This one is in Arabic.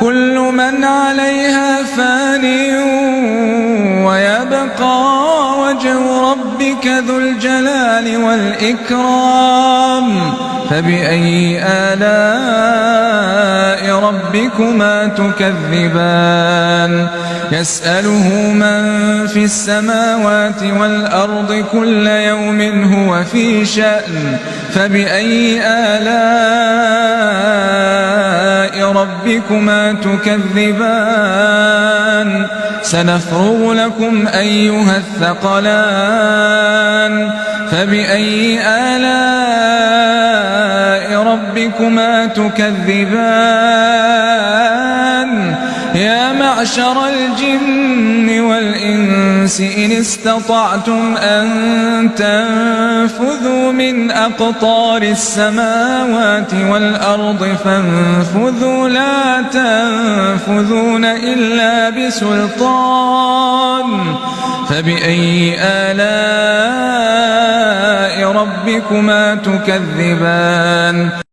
كل من عليها فان ويبقى وجه ربك ذو الجلال والإكرام فبأي آلاء ربكما تكذبان يسأله من في السماوات والأرض كل يوم هو في شأن فبأي آلاء ربكما تكذبان سنفرغ لكم أيها الثقلان فبأي آلاء ربكما تكذبان يا معشر الجن والإنس إن استطعتم أن تنفذوا من أقطار السماوات والأرض فانفذوا لا تنفذون إلا بسلطان فبأي آلاء ربكما تكذبان